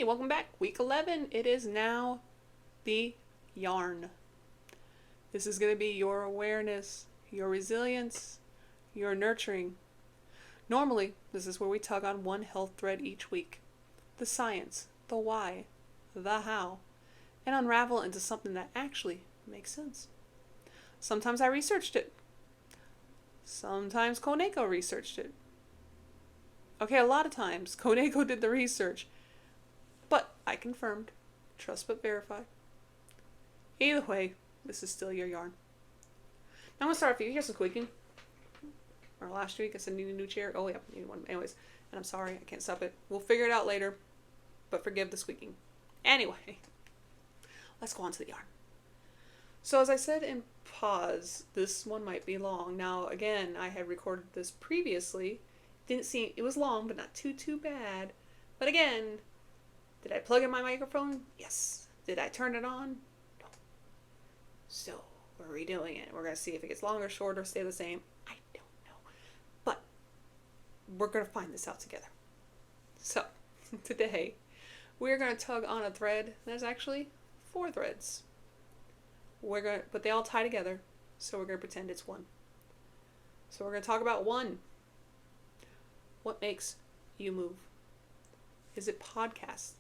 Hey, welcome back. Week 11. It is now the yarn. This is going to be your awareness, your resilience, your nurturing. Normally, this is where we tug on one health thread each week. The science, the why, the how, and unravel into something that actually makes sense. Sometimes I researched it. Sometimes Calico researched it. Okay, a lot of times Calico did the research. But I confirmed. Trust but verify. Either way, this is still your yarn. Now I'm going to start off. You hear some squeaking. Or last week I said need a new chair. Oh yeah, need one. Anyways, and I'm sorry, I can't stop it. We'll figure it out later. But forgive the squeaking. Anyway, let's go on to the yarn. So as I said in pause, this one might be long. Now again, I had recorded this previously. Didn't seem, it was long, but not too bad. But again, did I plug in my microphone? Yes. Did I turn it on? No. So, we're redoing it. We're going to see if it gets longer, shorter, stay the same. I don't know. But, we're going to find this out together. So, today, we're going to tug on a thread. There's actually 4 threads. But they all tie together, so we're going to pretend it's one. So, we're going to talk about one. What makes you move? Is it podcasts?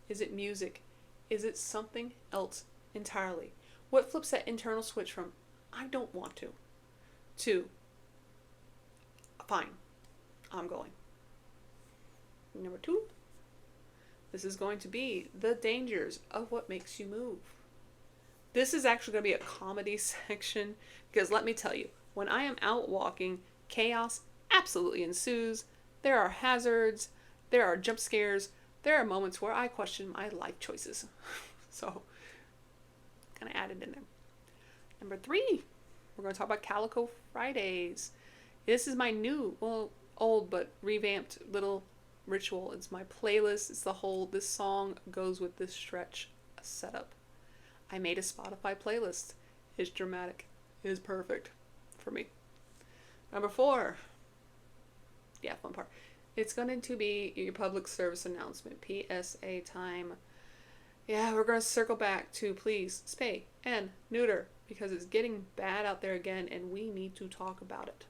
Is it music? Is it something else entirely? What flips that internal switch from, I don't want to, fine, I'm going. Number 2, this is going to be the dangers of what makes you move. This is actually going to be a comedy section because let me tell you, when I am out walking, chaos absolutely ensues. There are hazards, there are jump scares, there are moments where I question my life choices. So, kind of added in there. Number 3, we're going to talk about Calico Fridays. This is my new, old but revamped little ritual. It's my playlist. It's this song goes with this stretch setup. I made a Spotify playlist. It's dramatic. It is perfect for me. Number 4. Yeah, fun part. It's going to be your public service announcement, PSA time. Yeah, we're going to circle back to please spay and neuter because it's getting bad out there again and we need to talk about it.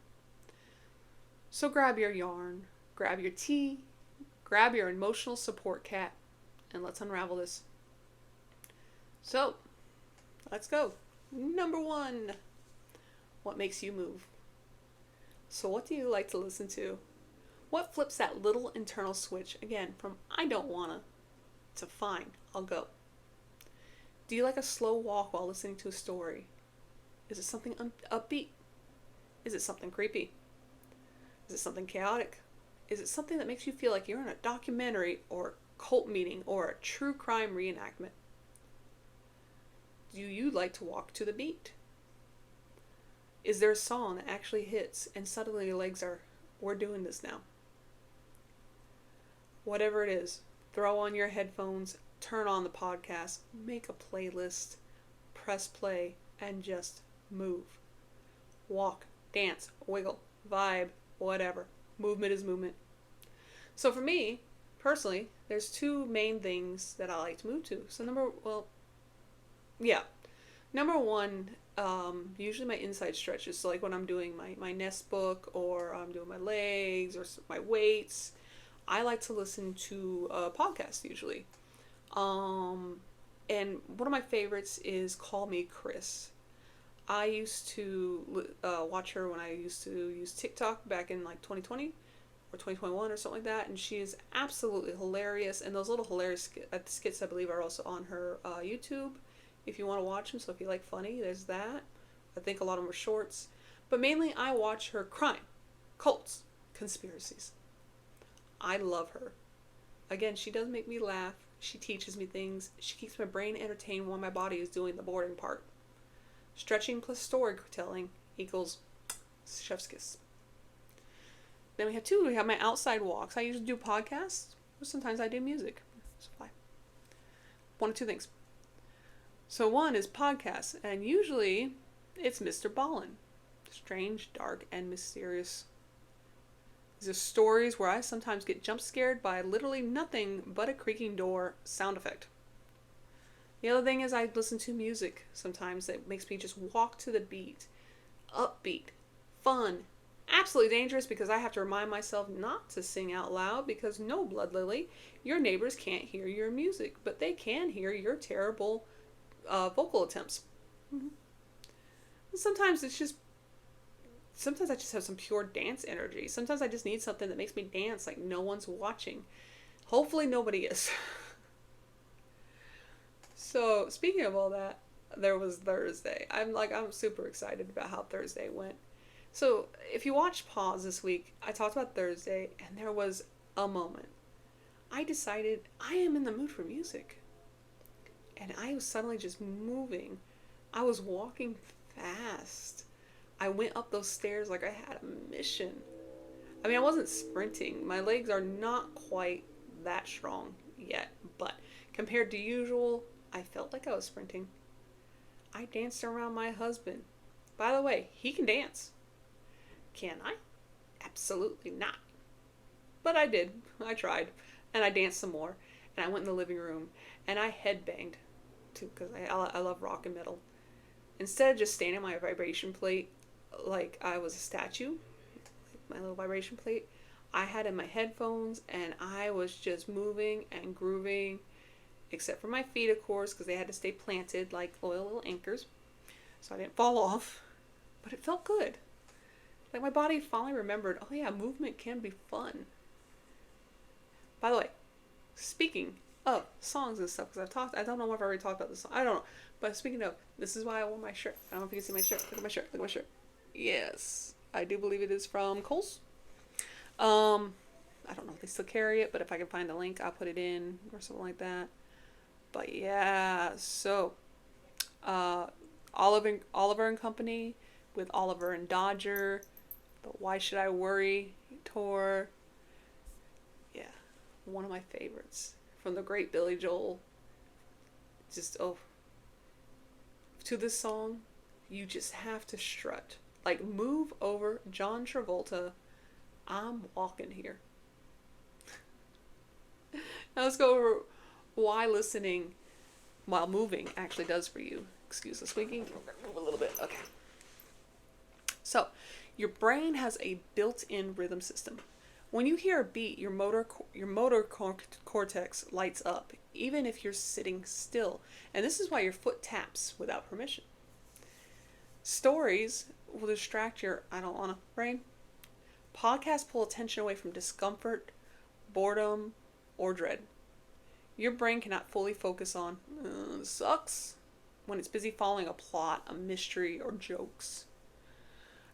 So grab your yarn, grab your tea, grab your emotional support cat, and let's unravel this. So, let's go. Number 1, what makes you move? So what do you like to listen to? What flips that little internal switch, again, from I don't wanna to fine, I'll go? Do you like a slow walk while listening to a story? Is it something upbeat? Is it something creepy? Is it something chaotic? Is it something that makes you feel like you're in a documentary or cult meeting or a true crime reenactment? Do you like to walk to the beat? Is there a song that actually hits and suddenly your legs are, we're doing this now? Whatever it is, throw on your headphones, turn on the podcast, make a playlist, press play, and just move. Walk, dance, wiggle, vibe, whatever. Movement is movement. So for me, personally, there's 2 main things that I like to move to. So number 1, usually my inside stretches. So like when I'm doing my nest book or I'm doing my legs or my weights, I like to listen to a podcast usually. And one of my favorites is Call Me Chris. I used to watch her when I used to use TikTok back in like 2020 or 2021 or something like that. And she is absolutely hilarious. And those little hilarious skits, I believe, are also on her YouTube if you want to watch them. So if you like funny, there's that. I think a lot of them are shorts. But mainly I watch her crime, cults, conspiracies. I love her. Again, she does make me laugh. She teaches me things. She keeps my brain entertained while my body is doing the boring part. Stretching plus storytelling equals chef's kiss. Then we have 2. We have my outside walks. I usually do podcasts, or sometimes I do music. So 1 of 2 things. So 1 is podcasts, and usually it's MrBallen. Strange, dark, and mysterious. These are stories where I sometimes get jump scared by literally nothing but a creaking door sound effect. The other thing is I listen to music sometimes that makes me just walk to the beat. Upbeat. Fun. Absolutely dangerous because I have to remind myself not to sing out loud because no, Bloodlily, your neighbors can't hear your music, but they can hear your terrible vocal attempts. Mm-hmm. Sometimes I just have some pure dance energy. Sometimes I just need something that makes me dance like no one's watching. Hopefully nobody is. So, speaking of all that, there was Thursday. I'm super excited about how Thursday went. So, if you watched Pause this week, I talked about Thursday, and there was a moment. I decided I am in the mood for music. And I was suddenly just moving. I was walking fast. I went up those stairs like I had a mission. I mean, I wasn't sprinting. My legs are not quite that strong yet, but compared to usual, I felt like I was sprinting. I danced around my husband. By the way, he can dance. Can I? Absolutely not. But I did. I tried. And I danced some more. And I went in the living room. And I headbanged. Too, because I love rock and metal. Instead of just standing on my vibration plate like I was a statue, my little vibration plate, I had in my headphones. And I was just moving and grooving. Except for my feet, of course, because they had to stay planted like loyal little anchors. So I didn't fall off. But it felt good. Like my body finally remembered, oh yeah, movement can be fun. By the way, speaking of songs and stuff, because I don't know if I already talked about this song. I don't know. But speaking of, this is why I wore my shirt. I don't know if you can see my shirt. Look at my shirt. Look at my shirt. Yes. I do believe it is from Kohl's. I don't know if they still carry it, but if I can find the link, I'll put it in or something like that. But yeah, so Oliver and Company with Oliver and Dodger, the Why Should I Worry tour. Yeah, one of my favorites from the great Billy Joel. Just to this song, you just have to strut. Like, move over John Travolta. I'm walking here. Now let's go over why listening while moving actually does for you. Excuse the squeaking. Move a little bit. Okay. So, your brain has a built-in rhythm system. When you hear a beat, your motor cortex lights up, even if you're sitting still. And this is why your foot taps without permission. Stories will distract your I don't wanna brain. Podcasts pull attention away from discomfort, boredom, or dread. Your brain cannot fully focus on this sucks when it's busy following a plot, a mystery, or jokes.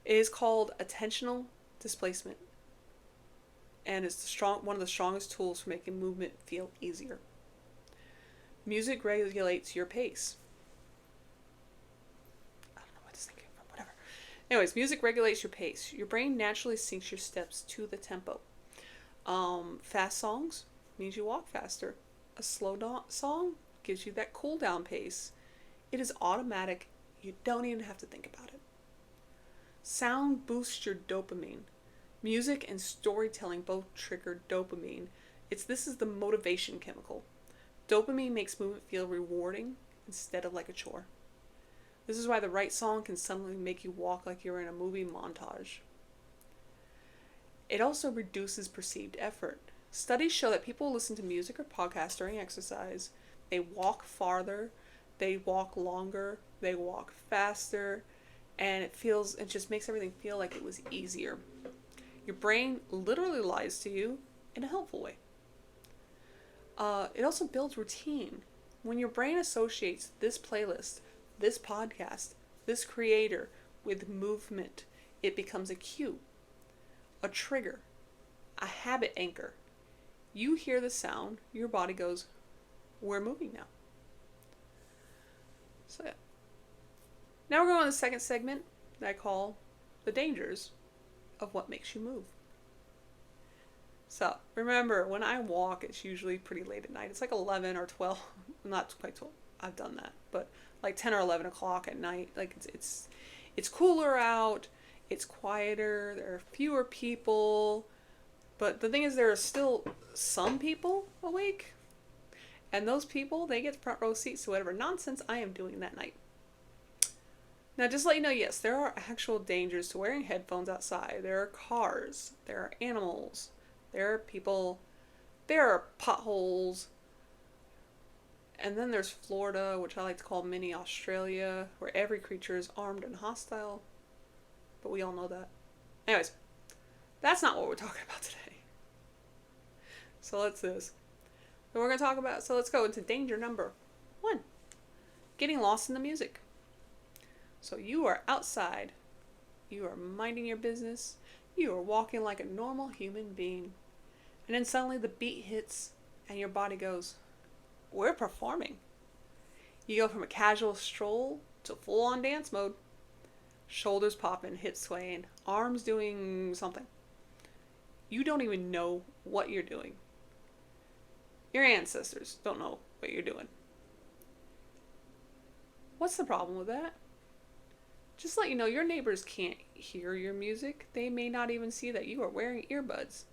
It is called attentional displacement, and it's one of the strongest tools for making movement feel easier. Music regulates your pace. I don't know what to think of, whatever. Anyways, music regulates your pace. Your brain naturally syncs your steps to the tempo. Fast songs means you walk faster. A slow song gives you that cool down pace. It is automatic. You don't even have to think about it. Sound boosts your dopamine. Music and storytelling both trigger dopamine. This is the motivation chemical. Dopamine makes movement feel rewarding instead of like a chore. This is why the right song can suddenly make you walk like you're in a movie montage. It also reduces perceived effort. Studies show that people who listen to music or podcasts during exercise, they walk farther, they walk longer, they walk faster, and it just makes everything feel like it was easier. Your brain literally lies to you in a helpful way. It also builds routine. When your brain associates this playlist, this podcast, this creator with movement, it becomes a cue, a trigger, a habit anchor. You hear the sound, your body goes, we're moving now. So yeah. Now we're going to the second segment that I call the dangers of what makes you move. So remember, when I walk, it's usually pretty late at night. It's like 11 or 12, not quite 12. I've done that, but like 10 or 11 o'clock at night. Like it's cooler out. It's quieter. There are fewer people. But the thing is, there are still some people awake, and those people, they get the front row seats to whatever nonsense I am doing that night. Now, just to let you know, yes, there are actual dangers to wearing headphones outside. There are cars, there are animals, there are people, there are potholes, and then there's Florida, which I like to call mini Australia, where every creature is armed and hostile. But we all know that. Anyways, that's not what we're talking about today. So let's do this. So we're going to talk about, so let's go into danger number 1. Getting lost in the music. So you are outside. You are minding your business. You are walking like a normal human being. And then suddenly the beat hits and your body goes, we're performing. You go from a casual stroll to full-on dance mode. Shoulders popping, hips swaying, arms doing something. You don't even know what you're doing. Your ancestors don't know what you're doing. What's the problem with that? Just to let you know, your neighbors can't hear your music. They may not even see that you are wearing earbuds.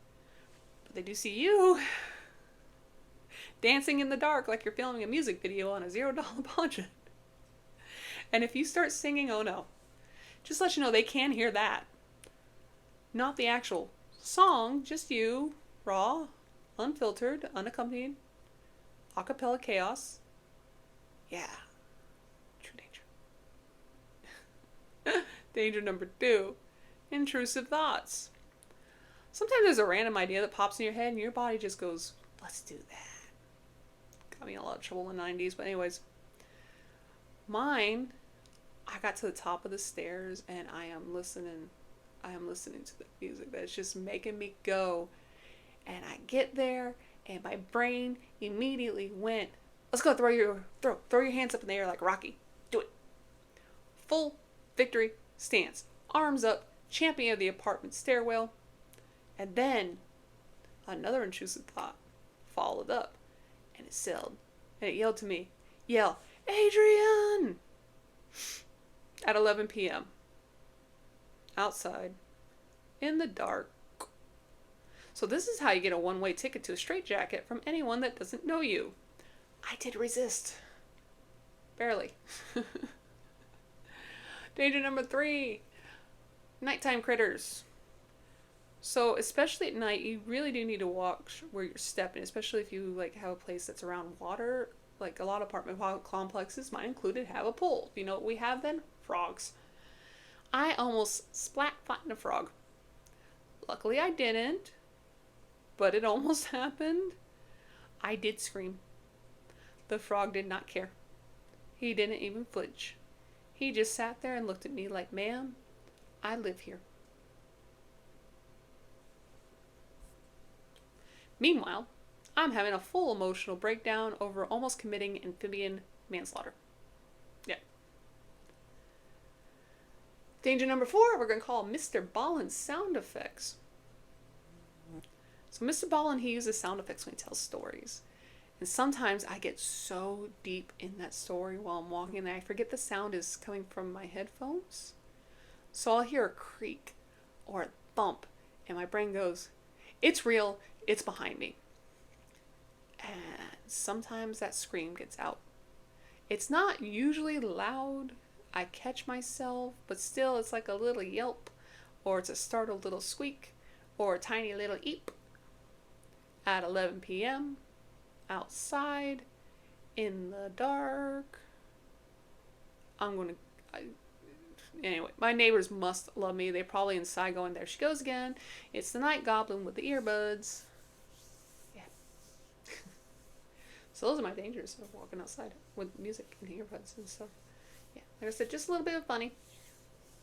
But they do see you dancing in the dark like you're filming a music video on a $0 budget. And if you start singing, oh no. Just to let you know, they can hear that. Not the actual song, just you, raw, unfiltered, unaccompanied, a cappella chaos. Yeah. True danger. Danger number 2. Intrusive thoughts. Sometimes there's a random idea that pops in your head and your body just goes, let's do that. Got me in a lot of trouble in the 90s, but anyways. Mine, I got to the top of the stairs and I am listening to the music that's just making me go. And I get there and my brain immediately went, let's go, throw your hands up in the air like Rocky. Do it. Full victory stance. Arms up, champion of the apartment stairwell. And then another intrusive thought followed up. And it sailed. And it yelled to me, yell, Adrian! At 11 p.m. Outside. In the dark. So this is how you get a one-way ticket to a straitjacket from anyone that doesn't know you. I did resist. Barely. Danger number 3. Nighttime critters. So especially at night, you really do need to watch where you're stepping, especially if you have a place that's around water. Like a lot of apartment complexes, mine included, have a pool. You know what we have then? Frogs. I almost splat-flattened a frog. Luckily I didn't, but it almost happened. I did scream. The frog did not care. He didn't even flinch. He just sat there and looked at me like, ma'am, I live here. Meanwhile, I'm having a full emotional breakdown over almost committing amphibian manslaughter. Yeah. Danger number 4, we're going to call MrBallen sound effects. So MrBallen, he uses sound effects when he tells stories. And sometimes I get so deep in that story while I'm walking and I forget the sound is coming from my headphones. So I'll hear a creak or a thump and my brain goes, it's real, it's behind me. And sometimes that scream gets out. It's not usually loud. I catch myself, but still it's like a little yelp, or it's a startled little squeak, or a tiny little eep. At 11 p.m., outside, in the dark. Anyway, my neighbors must love me. They're probably inside going, there she goes again. It's the night goblin with the earbuds. Yeah. So those are my dangers of walking outside with music and earbuds and stuff. Yeah, like I said, just a little bit of funny.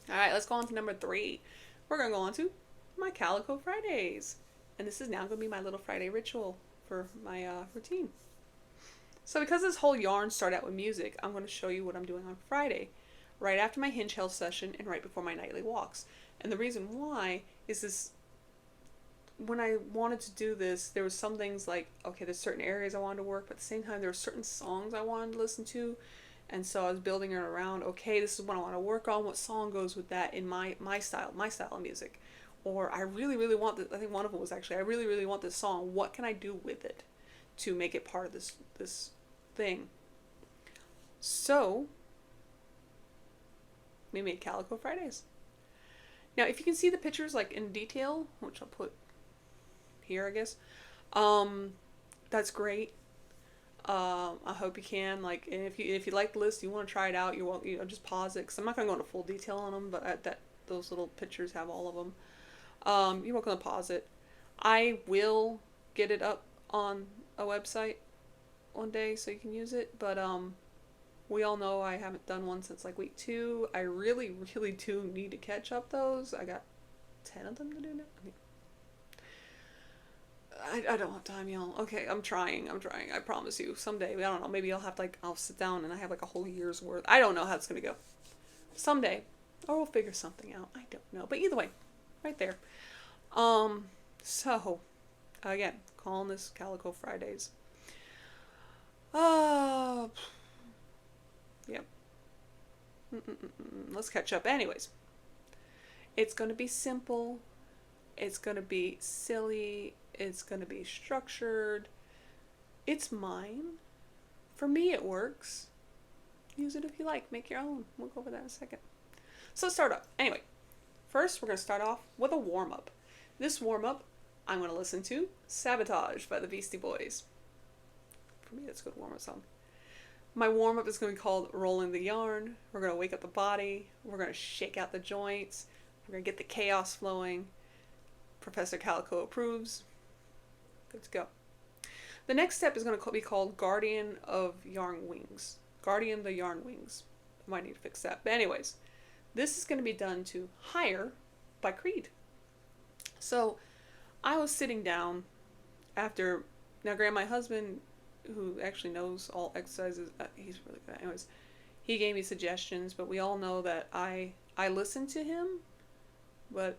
Alright, let's go on to number 3. We're going to go on to my Calico Fridays. And this is now going to be my little Friday ritual for my routine. So because this whole yarn started out with music, I'm going to show you what I'm doing on Friday. Right after my hinge health session and right before my nightly walks. And the reason why is this, when I wanted to do this, there was some things like, okay, there's certain areas I wanted to work, but at the same time there were certain songs I wanted to listen to. And so I was building it around, okay, this is what I want to work on, what song goes with that in my style of music. or I really, really want this. I think one of them was actually, I really, really want this song. What can I do with it to make it part of this thing? So we made Calico Fridays. Now, if you can see the pictures like in detail, which I'll put here, I guess, that's great. I hope you can, like, and if you like the list, you want to try it out, just pause it, because I'm not going to go into full detail on them, but those little pictures have all of them. You're welcome to pause it. I will get it up on a website one day so you can use it, but we all know I haven't done one since like week 2. I really, really do need to catch up those. I got 10 of them to do now. I don't have time, y'all. Okay, I'm trying. I promise you. Someday, I don't know, maybe I'll sit down and I have like a whole year's worth. I don't know how it's going to go. Someday. Or we'll figure something out. I don't know. But either way, right there. So, again, calling this Calico Fridays. Yep. Let's catch up. Anyways, it's going to be simple. It's going to be silly. It's going to be structured. It's mine. For me, it works. Use it if you like. Make your own. We'll go over that in a second. So let's start up. Anyway, first we're going to start off with a warm-up. This warm-up, I'm going to listen to Sabotage by the Beastie Boys. For me, that's a good warm-up song. My warm-up is going to be called Rolling the Yarn. We're going to wake up the body. We're going to shake out the joints. We're going to get the chaos flowing. Professor Calico approves. Good to go. The next step is going to be called Guardian of Yarn Wings. Guardian the Yarn Wings. I might need to fix that. But anyways, this is going to be done to Higher by Creed. So I was sitting down after, now granted, my husband, who actually knows all exercises, he's really good. Anyways, he gave me suggestions, but we all know that I listen to him, but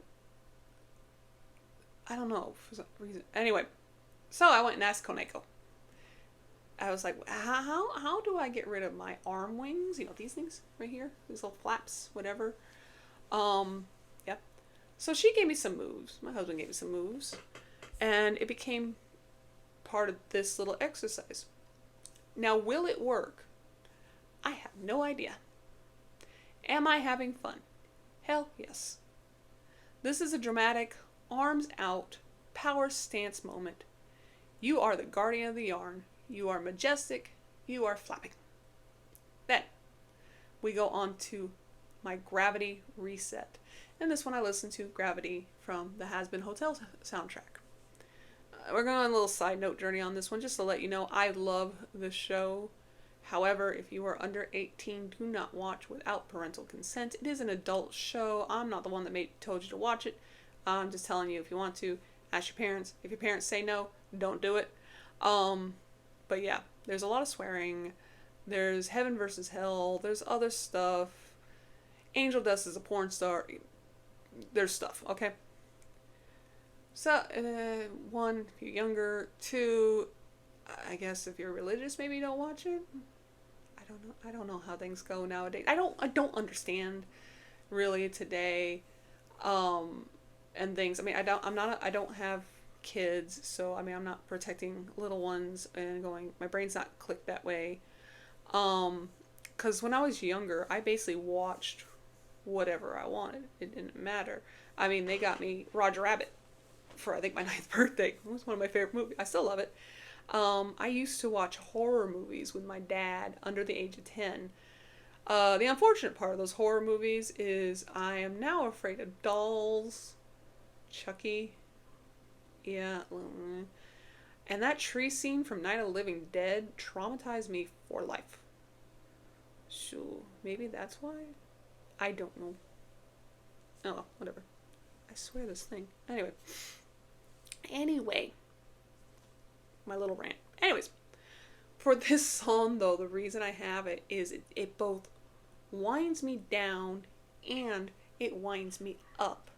I don't know for some reason. Anyway, so I went and asked Koneko. I was like, how do I get rid of my arm wings? You know, these things right here, these little flaps, whatever. Yeah. So she gave me some moves. My husband gave me some moves, and it became part of this little exercise. Now, will it work? I have no idea. Am I having fun? Hell yes. This is a dramatic, arms out, power stance moment. You are the guardian of the yarn. You are majestic. You are flapping. Then, we go on to my Gravity Reset. And this one I listened to Gravity from the Has Been Hotel soundtrack. We're going on a little side note journey on this one, just to let you know, I love the show. However, if you are under 18, do not watch without parental consent. It is an adult show. I'm not the one that told you to watch it. I'm just telling you, if you want to, ask your parents. If your parents say no, don't do it. But yeah, there's a lot of swearing. There's heaven versus hell. There's other stuff. Angel Dust is a porn star. There's stuff, okay? So, 1, if you're younger. 2, I guess if you're religious, maybe don't watch it. I don't know how things go nowadays. I don't understand really today, and things. I mean, I don't have kids, so I mean, I'm not protecting little ones and my brain's not clicked that way. Because when I was younger, I basically watched whatever I wanted. It didn't matter. I mean, they got me Roger Rabbit for, I think, my 9th birthday. It was one of my favorite movies. I still love it. I used to watch horror movies with my dad under the age of 10. The unfortunate part of those horror movies is I am now afraid of dolls. Chucky. Yeah. And that tree scene from Night of the Living Dead traumatized me for life. So, maybe that's why? I don't know. Oh, well, whatever. I swear this thing. Anyway. My little rant. Anyways. For this song, though, the reason I have it is it both winds me down and it winds me up.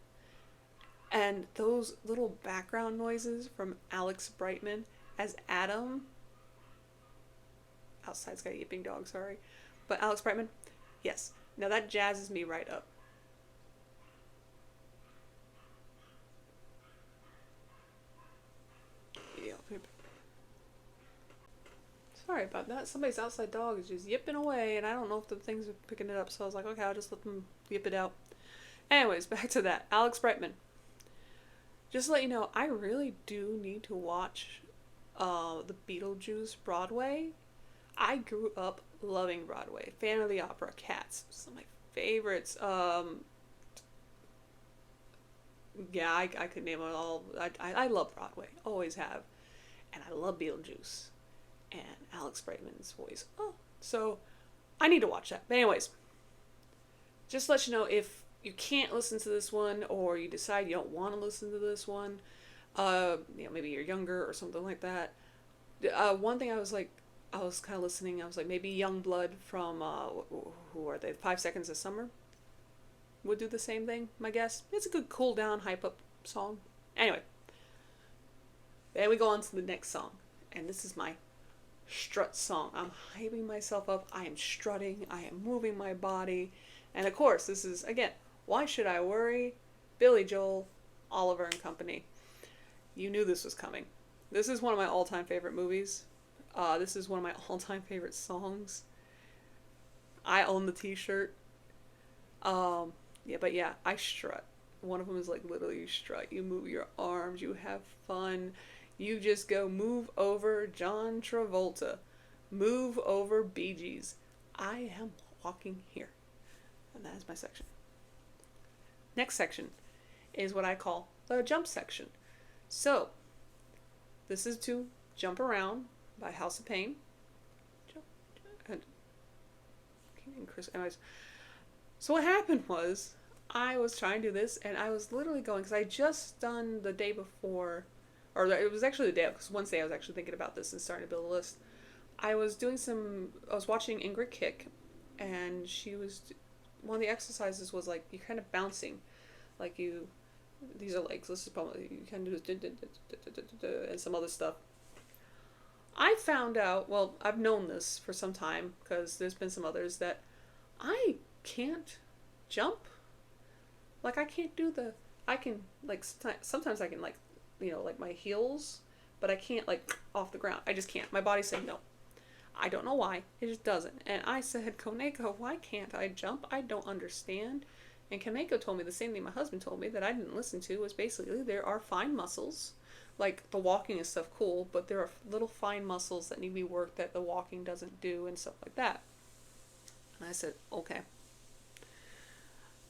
And those little background noises from Alex Brightman as Adam. Outside's got a yipping dog, sorry. But Alex Brightman, yes. Now that jazzes me right up. Sorry about that. Somebody's outside dog is just yipping away, and I don't know if the things are picking it up, so I was like, okay, I'll just let them yip it out. Anyways, back to that. Alex Brightman. Just to let you know, I really do need to watch the Beetlejuice Broadway. I grew up loving Broadway. Fan of the Opera, Cats, some of my favorites. Yeah, I could name it all. I love Broadway, always have, and I love Beetlejuice and Alex Brightman's voice. Oh, so I need to watch that. But anyways, just to let you know, if you can't listen to this one, or you decide you don't want to listen to this one, maybe you're younger or something like that. One thing I was kind of listening. I was like, maybe Youngblood from who are they? 5 Seconds of Summer would do the same thing. My guess. It's a good cool down, hype up song. Anyway, then we go on to the next song, and this is my strut song. I'm hyping myself up. I am strutting. I am moving my body, and of course, this is again. Why Should I Worry? Billy Joel, Oliver and Company. You knew this was coming. This is one of my all-time favorite movies. This is one of my all-time favorite songs. I own the t-shirt. I strut. One of them is like literally you strut. You move your arms. You have fun. You just go move over John Travolta. Move over Bee Gees. I am walking here. And that is my section. Next section is what I call the jump section. So, this is to Jump Around by House of Pain. Anyways, so what happened was, I was trying to do this, and I was literally going, because I just done the day before, or it was actually the day, because Wednesday I was actually thinking about this and starting to build a list. I was watching Ingrid Kick, and one of the exercises was like, you're kind of bouncing, like these are legs, this is probably, you kind of do and some other stuff. I found out, well, I've known this for some time, because there's been some others, that I can't jump. Like, I can't do I can, like, sometimes I can, like, like my heels, but I can't, like, off the ground. I just can't. My body said no. I don't know why. It just doesn't. And I said, Koneko, why can't I jump? I don't understand. And Koneko told me the same thing my husband told me that I didn't listen to, was basically there are fine muscles. Like, the walking is stuff cool, but there are little fine muscles that need to be worked that the walking doesn't do and stuff like that. And I said, okay.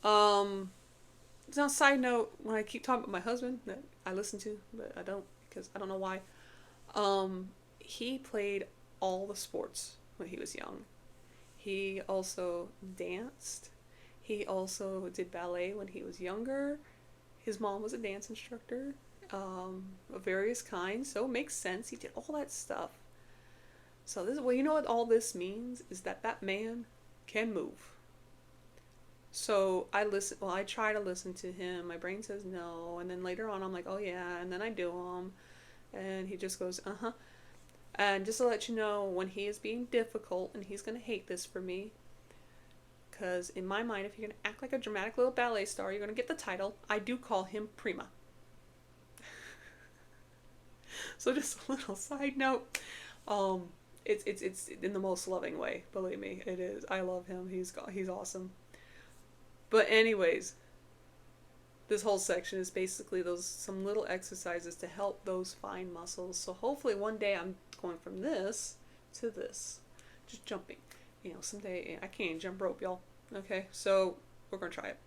Now, side note, when I keep talking about my husband that I listen to, but I don't, because I don't know why, he played all the sports when he was young. He also danced. He also did ballet when he was younger. His mom was a dance instructor of various kinds, so it makes sense. He did all that stuff. So you know what all this means? Is that man can move. So I try to listen to him. My brain says no, and then later on I'm like, oh yeah, and then I do them, and he just goes, uh-huh. And just to let you know, when he is being difficult, and he's going to hate this for me, because in my mind, if you're going to act like a dramatic little ballet star, you're going to get the title. I do call him Prima. So just a little side note. It's in the most loving way. Believe me, it is. I love him. He's awesome. But anyways, this whole section is basically some little exercises to help those fine muscles. So hopefully one day I'm going from this to this, just jumping. Someday I can't even jump rope, y'all. Okay, so we're gonna try it.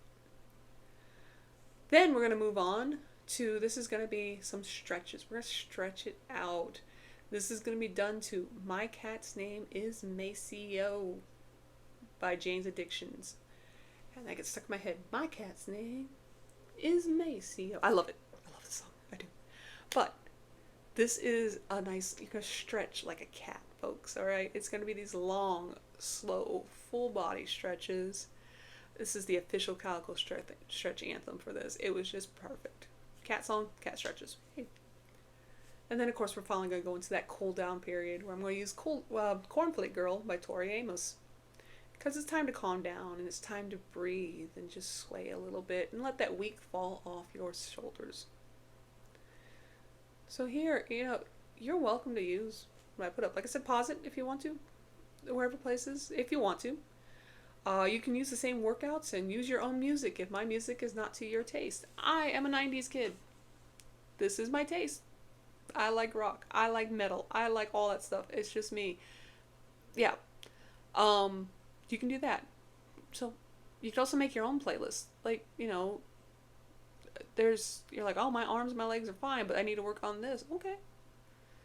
Then we're gonna move on to, this is gonna be some stretches. We're gonna stretch it out. This is gonna be done to My Cat's Name is Maceo by Jane's Addictions. And that gets stuck in my head. My cat's name is Maceo. I love it. I love the song. I do. But this is a nice, you're going to stretch like a cat, folks. Alright? It's going to be these long, slow, full body stretches. This is the official Calico stretch anthem for this. It was just perfect. Cat song, cat stretches. Hey. And then, of course, we're finally going to go into that cool down period where I'm going to use Cornflake Girl by Tori Amos. Because it's time to calm down, and it's time to breathe and just sway a little bit and let that weight fall off your shoulders. So here, you're welcome to use what I put up. Like I said, pause it if you want to, wherever places, if you want to. You can use the same workouts and use your own music if my music is not to your taste. I am a 90s kid. This is my taste. I like rock. I like metal. I like all that stuff. It's just me. Yeah. You can do that. So you can also make your own playlist. Like, you know, you're like, oh, my arms, my legs are fine, but I need to work on this. Okay.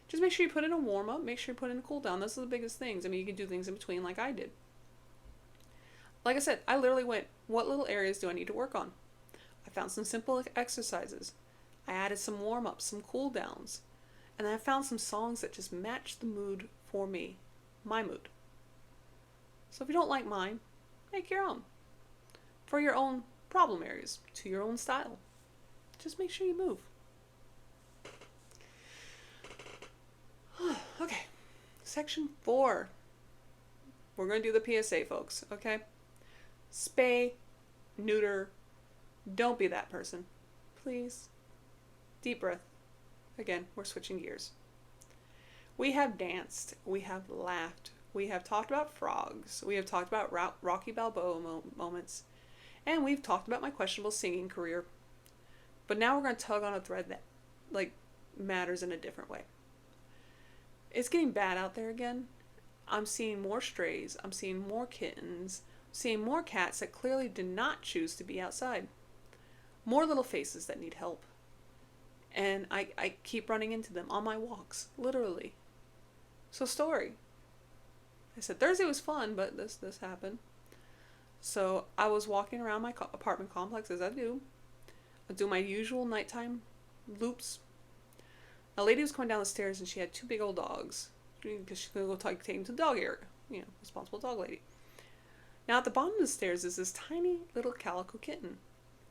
Just make sure you put in a warm up. Make sure you put in a cool down. Those are the biggest things. I mean, you can do things in between like I did. Like I said, I literally went, what little areas do I need to work on? I found some simple exercises. I added some warm ups, some cool downs. And I found some songs that just matched the mood for me. My mood. So if you don't like mine, make your own. For your own problem areas, to your own style. Just make sure you move. Okay. Section 4. We're going to do the PSA, folks, okay? Spay, neuter, don't be that person. Please. Deep breath. Again, we're switching gears. We have danced. We have laughed. We have talked about frogs. We have talked about Rocky Balboa moments. And we've talked about my questionable singing career. But now we're going to tug on a thread that, like, matters in a different way. It's getting bad out there again. I'm seeing more strays. I'm seeing more kittens. I'm seeing more cats that clearly did not choose to be outside. More little faces that need help. And I keep running into them on my walks, literally. So story. I said Thursday was fun, but this happened. So I was walking around my apartment complex as I do. I do my usual nighttime loops. A lady was coming down the stairs and she had 2 big old dogs. Because she's going to go take them to the dog area. You know, responsible dog lady. Now at the bottom of the stairs is this tiny little calico kitten.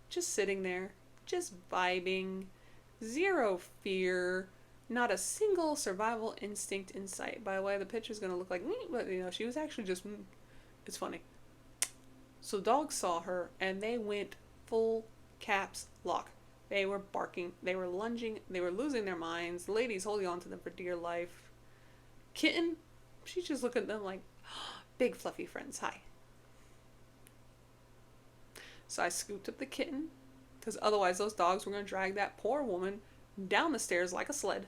Just sitting there. Just vibing. Zero fear. Not a single survival instinct in sight. By the way, the picture's going to look like me, but you know, she was actually just, it's funny. So dogs saw her and they went full caps lock. They were barking, they were lunging, they were losing their minds. The lady's holding on to them for dear life. Kitten, she's just looking at them like, oh, big fluffy friends, hi. So I scooped up the kitten, because otherwise those dogs were going to drag that poor woman down the stairs like a sled.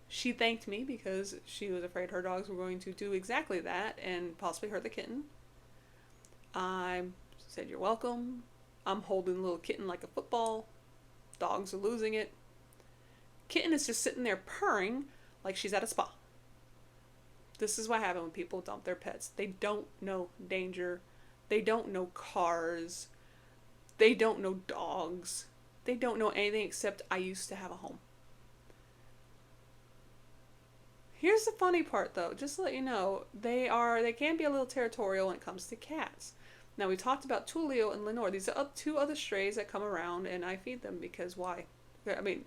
She thanked me because she was afraid her dogs were going to do exactly that and possibly hurt the kitten. I said, you're welcome. I'm holding the little kitten like a football. Dogs are losing it. Kitten is just sitting there purring like she's at a spa. This is what happens when people dump their pets. They don't know danger. They don't know cars. They don't know dogs. They don't know anything except I used to have a home. Here's the funny part though, just to let you know, they can be a little territorial when it comes to cats. Now we talked about Tulio and Lenore. These are 2 other strays that come around and I feed them because why? I mean,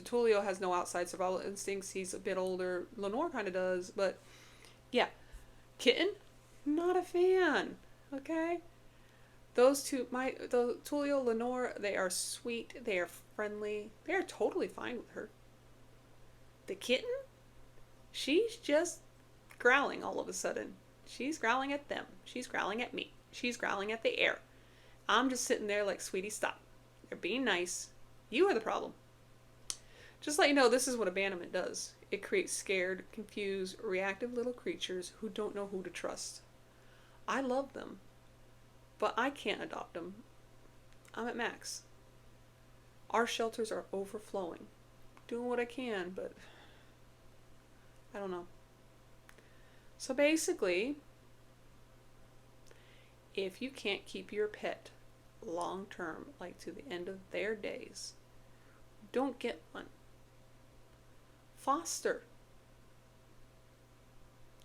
Tulio has no outside survival instincts. He's a bit older. Lenore kind of does, but yeah. Kitten, not a fan. Okay? Those Tulio, Lenore, they are sweet. They are friendly. They are totally fine with her. The kitten? She's just growling all of a sudden. She's growling at them. She's growling at me. She's growling at the air. I'm just sitting there like, sweetie, stop. They're being nice. You are the problem. Just let you know, this is what abandonment does. It creates scared, confused, reactive little creatures who don't know who to trust. I love them, but I can't adopt them. I'm at max. Our shelters are overflowing. Doing what I can, but I don't know. So basically, if you can't keep your pet long term, like to the end of their days, don't get one. Foster.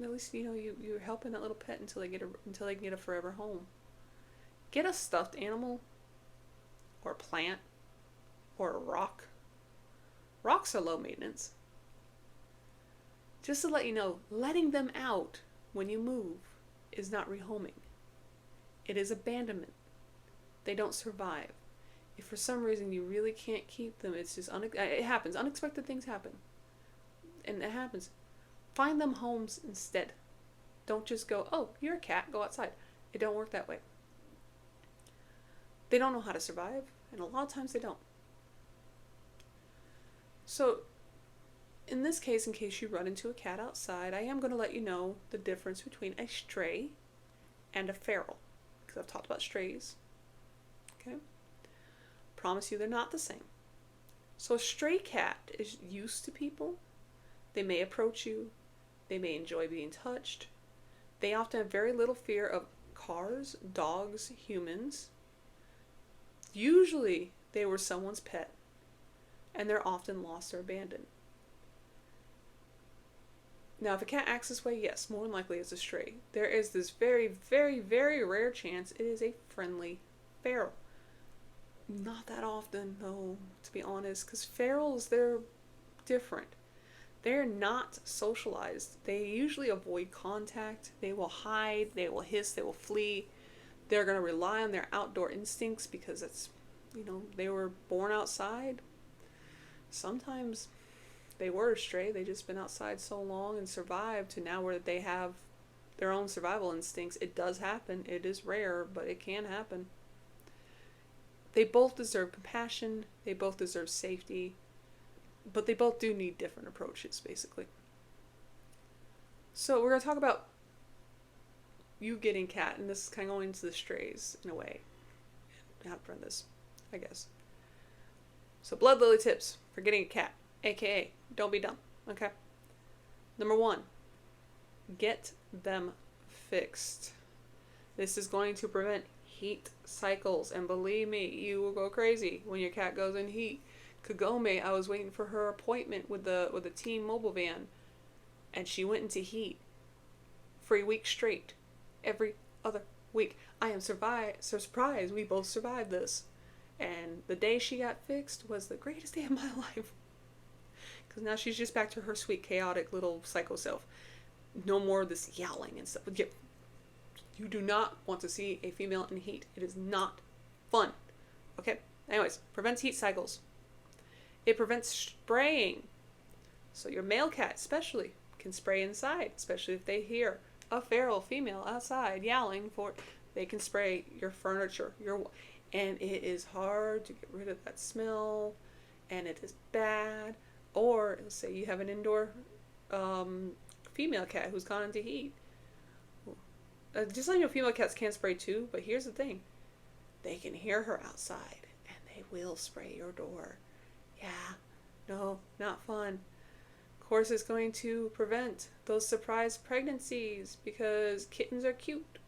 At least you know you're helping that little pet until they can get a forever home. Get a stuffed animal, or a plant, or a rock. Rocks are low maintenance. Just to let you know, letting them out when you move is not rehoming. It is abandonment. They don't survive. If for some reason you really can't keep them, it's just it happens. Unexpected things happen. and it happens. Find them homes instead. Don't just go, oh, you're a cat, go outside. It don't work that way. They don't know how to survive, and a lot of times they don't. So, in this case, in case you run into a cat outside, I am going to let you know the difference between a stray and a feral, because I've talked about strays. Okay? Promise you they're not the same. So a stray cat is used to people. They may approach you. They may enjoy being touched. They often have very little fear of cars, dogs, humans. Usually they were someone's pet, and they're often lost or abandoned. Now, if a cat acts this way, yes, more than likely it's a stray. There is this very, very, very rare chance it is a friendly feral. Not that often, though, to be honest, because ferals, they're different. They're not socialized. They usually avoid contact. They will hide, they will hiss, they will flee. They're going to rely on their outdoor instincts because it's, they were born outside. Sometimes they were a stray. They just been outside so long and survived to now where they have their own survival instincts. It does happen. It is rare, but it can happen. They both deserve compassion. They both deserve safety. But they both do need different approaches, basically. So we're going to talk about you getting cat, and this is kind of going into the strays in a way. How to prevent this, I guess. So Bloodlily tips for getting a cat, aka don't be dumb, okay? Number 1, get them fixed. This is going to prevent heat cycles, and believe me, you will go crazy when your cat goes in heat. Kagome, I was waiting for her appointment with the team mobile van, and she went into heat for a week straight, every other week. I am surprised we both survived this, and the day she got fixed was the greatest day of my life, because now she's just back to her sweet, chaotic little psycho self. No more of this yowling and stuff. You do not want to see a female in heat. It is not fun. Okay? Anyways, prevents heat cycles. It prevents spraying. So your male cat especially can spray inside, especially if they hear a feral female outside yowling for, they can spray your furniture, and it is hard to get rid of that smell, and it is bad. Or let's say you have an indoor female cat who's gone into heat. Just like female cats can spray too, but here's the thing. They can hear her outside, and they will spray your door. Yeah, no, not fun. Of course, it's going to prevent those surprise pregnancies because kittens are cute.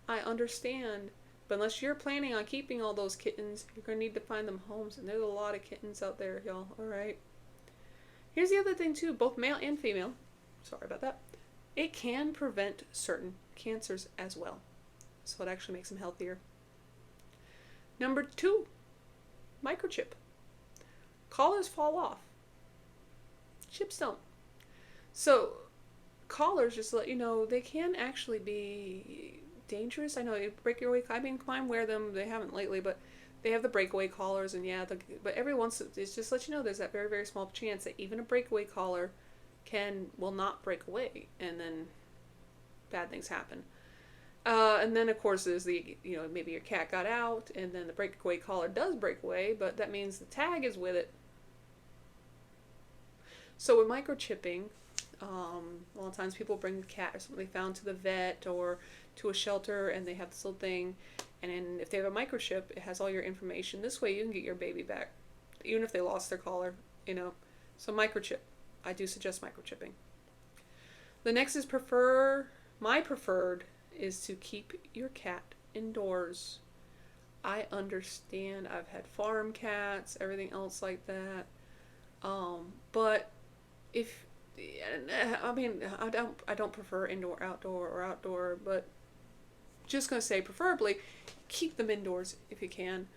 I understand. But unless you're planning on keeping all those kittens, you're going to need to find them homes. And there's a lot of kittens out there, y'all. Alright. Here's the other thing, too. Both male and female. Sorry about that. It can prevent certain cancers as well. So it actually makes them healthier. Number 2, microchip. Collars fall off. Chips don't. So, collars, just to let you know, they can actually be dangerous. I know they break your way. I mean, mine wear them. They haven't lately, but they have the breakaway collars, and yeah, but every once it's just to let you know there's that very, very small chance that even a breakaway collar will not break away, and then bad things happen. And then of course there's the, maybe your cat got out, and then the breakaway collar does break away, but that means the tag is with it. So with microchipping, a lot of times people bring the cat or something they found to the vet or to a shelter, and they have this little thing, and then if they have a microchip, it has all your information. This way you can get your baby back, even if they lost their collar, So microchip. I do suggest microchipping. The next is my preferred is to keep your cat indoors. I understand. I've had farm cats, everything else like that. But I don't prefer indoor, outdoor, but just gonna say preferably keep them indoors if you can.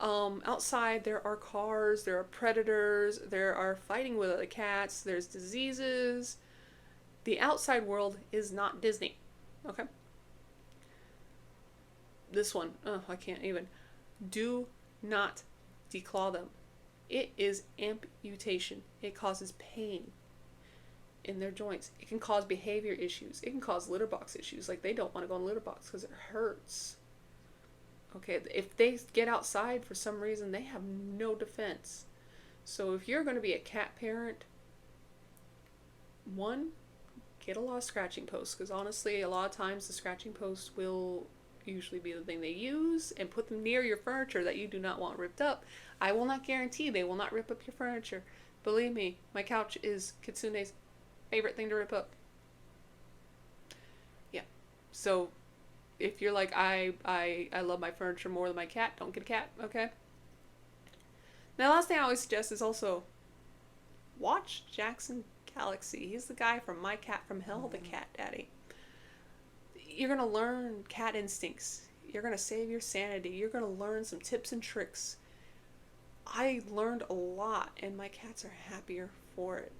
Outside there are cars, there are predators, there are fighting with other cats, there's diseases. The outside world is not Disney. Okay? This one, I can't even. Do not declaw them. It is amputation. It causes pain. in their joints. It can cause behavior issues. It can cause litter box issues. Like they don't want to go in the litter box because it hurts. Okay, if they get outside for some reason, they have no defense. So if you're going to be a cat parent, one, get a lot of scratching posts, because honestly, a lot of times the scratching posts will usually be the thing they use, and put them near your furniture that you do not want ripped up. I will not guarantee they will not rip up your furniture. Believe me, my couch is Kitsune's favorite thing to rip up. Yeah. So if you're like, I love my furniture more than my cat, don't get a cat, okay? Now, the last thing I always suggest is also watch Jackson Galaxy. He's the guy from My Cat from Hell, the cat daddy. You're going to learn cat instincts. You're going to save your sanity. You're going to learn some tips and tricks. I learned a lot, and my cats are happier for it.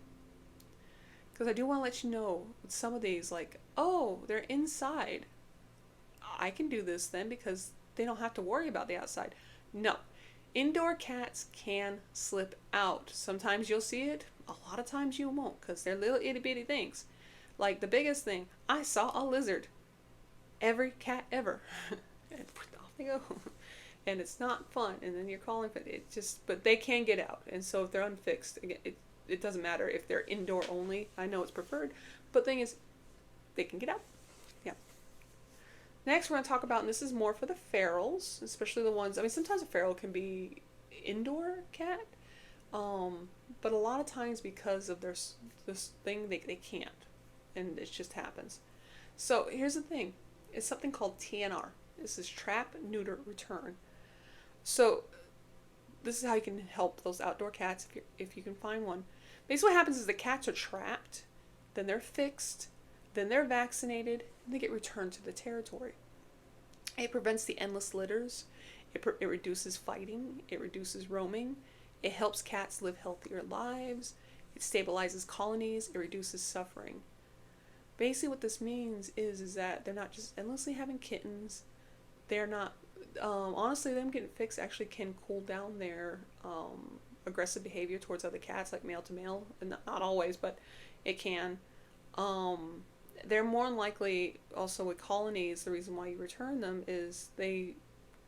Because I do want to let you know, with some of these, like, oh, they're inside. I can do this then because they don't have to worry about the outside. No. Indoor cats can slip out. Sometimes you'll see it. A lot of times you won't, because they're little itty bitty things. Like the biggest thing, I saw a lizard. Every cat ever. And off they go. And it's not fun. And then you're calling for it. But they can get out. And so if they're unfixed, again, it doesn't matter if they're indoor only. I know it's preferred. But the thing is, they can get out. Yeah. Next, we're going to talk about, and this is more for the ferals, especially the ones, I mean, sometimes a feral can be indoor cat, but a lot of times because of this thing, they can't, and it just happens. So here's the thing, it's something called TNR. This is trap, neuter, return. So this is how you can help those outdoor cats if you can find one. Basically what happens is the cats are trapped, then they're fixed, then they're vaccinated, and they get returned to the territory. It prevents the endless litters. It reduces fighting. It reduces roaming. It helps cats live healthier lives. It stabilizes colonies. It reduces suffering. Basically what this means is that they're not just endlessly having kittens. They're not, honestly, them getting fixed actually can cool down their aggressive behavior towards other cats, like male to male. And not always, but it can. They're more than likely, also with colonies, the reason why you return them is they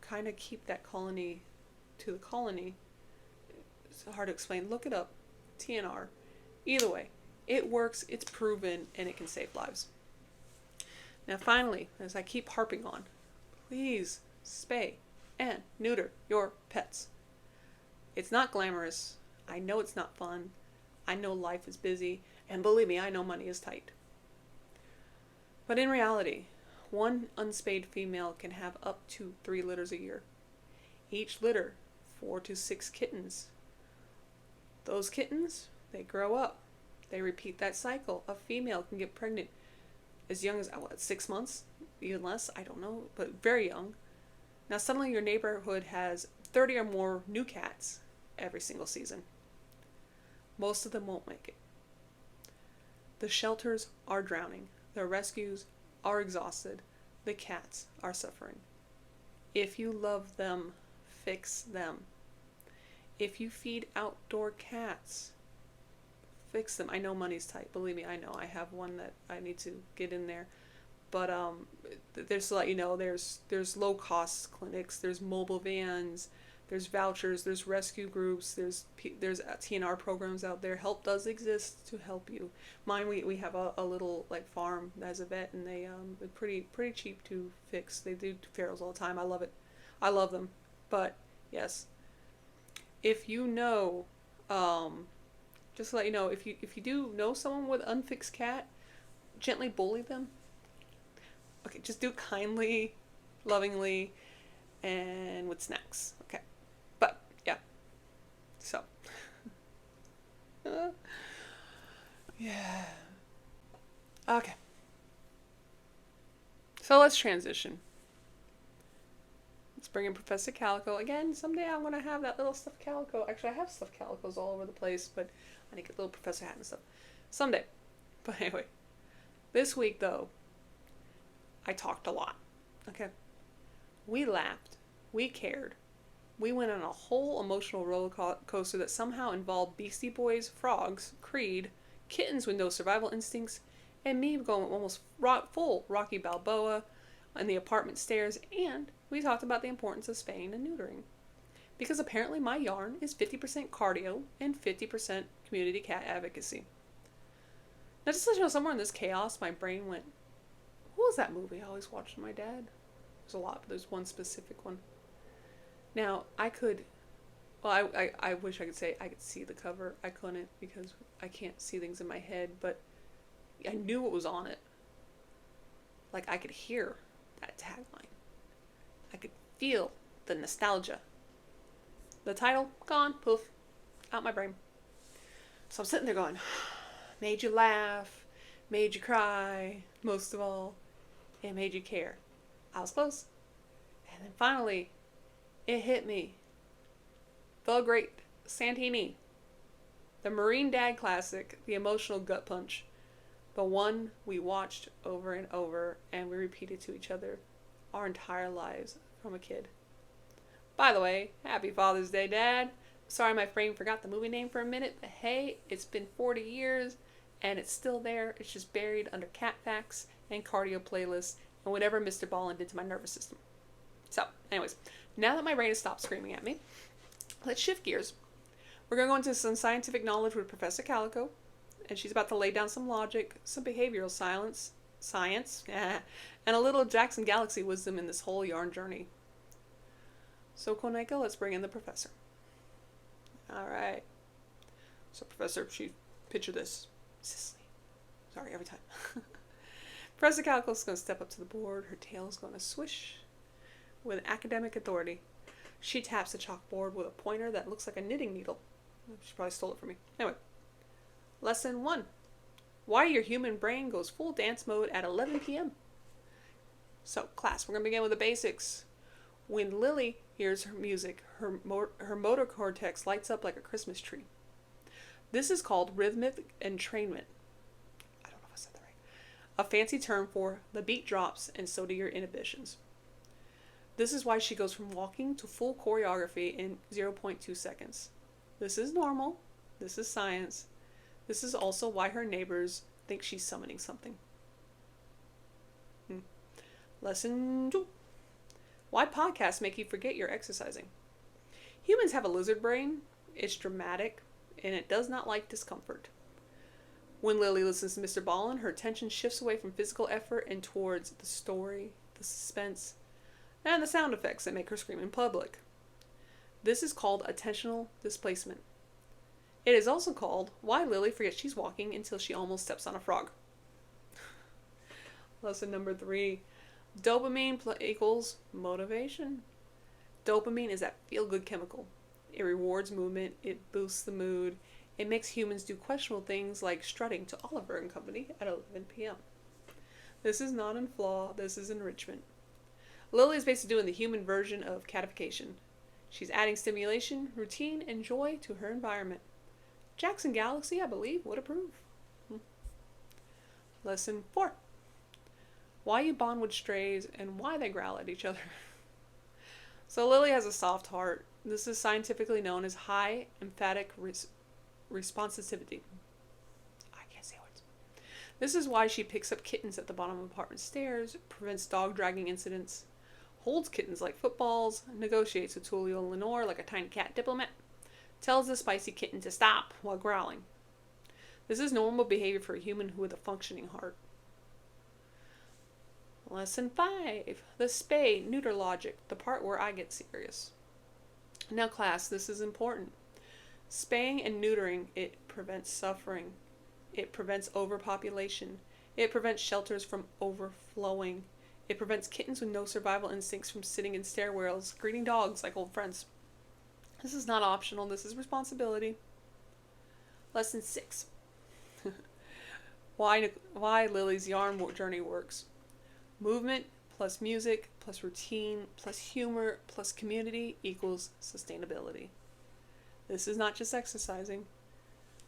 kind of keep that colony to the colony. It's hard to explain. Look it up. TNR. Either way, it works, it's proven, and it can save lives. Now finally, as I keep harping on, please spay and neuter your pets. It's not glamorous. I know it's not fun. I know life is busy. And believe me, I know money is tight. But in reality, one unspayed female can have up to 3 litters a year. Each litter, 4 to 6 kittens. Those kittens, they grow up. They repeat that cycle. A female can get pregnant as young as, 6 months? Even less? I don't know, but very young. Now suddenly your neighborhood has 30 or more new cats every single season. Most of them won't make it. The shelters are drowning. The rescues are exhausted. The cats are suffering. If you love them, fix them. If you feed outdoor cats, fix them. I know money's tight. Believe me, I know. I have one that I need to get in there. But there's to let you know, there's low cost clinics, there's mobile vans, there's vouchers, there's rescue groups, there's TNR programs out there. Help does exist to help you. Mine, we have a little like farm that has a vet, and they're pretty cheap to fix. They do ferals all the time. I love it. I love them. But yes, if you know, just to let you know, if you do know someone with unfixed cat, gently bully them. Okay, just do it kindly, lovingly, and with snacks. Okay. But, yeah. So. Yeah. Okay. So let's transition. Let's bring in Professor Calico. Again, someday I'm going to have that little stuffed calico. Actually, I have stuffed calicos all over the place, but I need to get a little professor hat and stuff. Someday. But anyway. This week, though, I talked a lot. Okay. We laughed. We cared. We went on a whole emotional roller coaster that somehow involved Beastie Boys, frogs, Creed, kittens with no survival instincts, and me going almost full Rocky Balboa on the apartment stairs, and we talked about the importance of spaying and neutering. Because apparently my yarn is 50% cardio and 50% community cat advocacy. Now, just to let you know, somewhere in this chaos, my brain went, what was that movie I always watched with my dad? There's a lot, but there's one specific one. Now, I wish I could say I could see the cover. I couldn't because I can't see things in my head, but I knew what was on it. Like, I could hear that tagline. I could feel the nostalgia. The title, gone, poof, out my brain. So I'm sitting there going, made you laugh, made you cry, most of all, and made you care. I was close. And then finally, it hit me. The great Santini. The Marine Dad classic, the emotional gut punch. The one we watched over and over and we repeated to each other our entire lives from a kid. By the way, happy Father's Day, Dad. Sorry my brain forgot the movie name for a minute, but hey, it's been 40 years and it's still there. It's just buried under cat facts and cardio playlists and whatever MrBallen did to my nervous system. So, anyways, now that my brain has stopped screaming at me, let's shift gears. We're going to go into some scientific knowledge with Professor Calico, and she's about to lay down some logic, some behavioral science, and a little Jackson Galaxy wisdom in this whole yarn journey. So, Koneko, let's bring in the professor. Alright. So, Professor, picture this. Cicely. Sorry, every time. Professor Calico's going to step up to the board. Her tail is going to swish with academic authority. She taps the chalkboard with a pointer that looks like a knitting needle. She probably stole it from me. Anyway. Lesson 1. Why your human brain goes full dance mode at 11 p.m. So, class, we're going to begin with the basics. When Lily hears her music, her motor cortex lights up like a Christmas tree. This is called rhythmic entrainment. I don't know if I said that right. A fancy term for the beat drops and so do your inhibitions. This is why she goes from walking to full choreography in 0.2 seconds. This is normal. This is science. This is also why her neighbors think she's summoning something. Lesson 2. Why podcasts make you forget you're exercising. Humans have a lizard brain. It's dramatic, and it does not like discomfort. When Lily listens to MrBallen, her attention shifts away from physical effort and towards the story, the suspense, and the sound effects that make her scream in public. This is called attentional displacement. It is also called why Lily forgets she's walking until she almost steps on a frog. Lesson number 3. Dopamine equals motivation. Dopamine is that feel-good chemical. It rewards movement. It boosts the mood. It makes humans do questionable things like strutting to Oliver and Company at 11 p.m. This is not in flaw. This is enrichment. Lily is basically doing the human version of catification. She's adding stimulation, routine, and joy to her environment. Jackson Galaxy, I believe, would approve. Lesson 4. Why you bond with strays and why they growl at each other. So Lily has a soft heart. This is scientifically known as high emphatic responsivity. I can't say words. This is why she picks up kittens at the bottom of apartment stairs, prevents dog dragging incidents, holds kittens like footballs, negotiates with Tulio and Lenore like a tiny cat diplomat, tells the spicy kitten to stop while growling. This is normal behavior for a human with a functioning heart. Lesson 5. The spay neuter logic, the part where I get serious. Now class, this is important. Spaying and neutering, it prevents suffering. It prevents overpopulation. It prevents shelters from overflowing. It prevents kittens with no survival instincts from sitting in stairwells, greeting dogs like old friends. This is not optional, this is responsibility. Lesson 6. Why Lily's yarn journey works. Movement plus music plus routine plus humor plus community equals sustainability. This is not just exercising.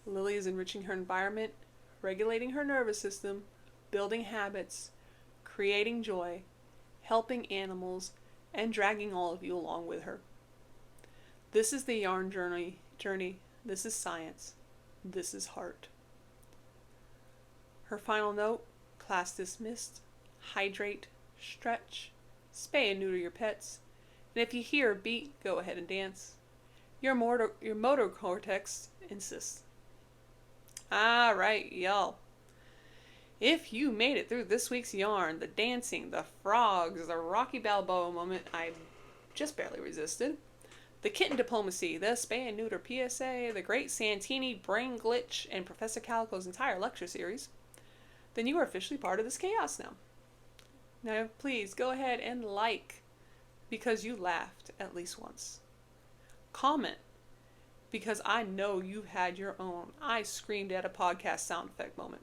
Lily is enriching her environment, regulating her nervous system, building habits, creating joy, helping animals, and dragging all of you along with her. This is the yarn journey. This is science. This is heart. Her final note, class dismissed, hydrate, stretch, spay and neuter your pets, and if you hear a beat, go ahead and dance. Your motor cortex insists. Alright, y'all. If you made it through this week's yarn, the dancing, the frogs, the Rocky Balboa moment I just barely resisted, the kitten diplomacy, the spay and neuter PSA, the great Santini brain glitch, and Professor Calico's entire lecture series, then you are officially part of this chaos now. Now, please go ahead and like, because you laughed at least once. Comment, because I know you've had your own I screamed at a podcast sound effect moment.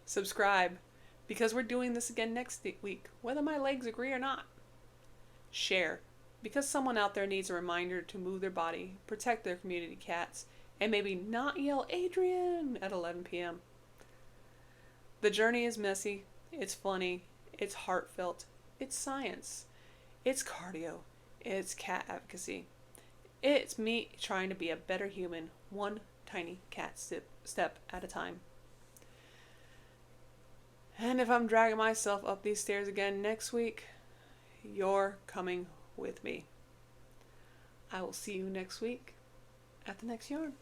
Subscribe, because we're doing this again next week, whether my legs agree or not. Share, because someone out there needs a reminder to move their body, protect their community cats, and maybe not yell Adrian at 11 p.m. The journey is messy, it's funny, it's heartfelt, it's science, it's cardio, it's cat advocacy. It's me trying to be a better human, one tiny cat step at a time. And if I'm dragging myself up these stairs again next week, you're coming with me. I will see you next week at the next yarn.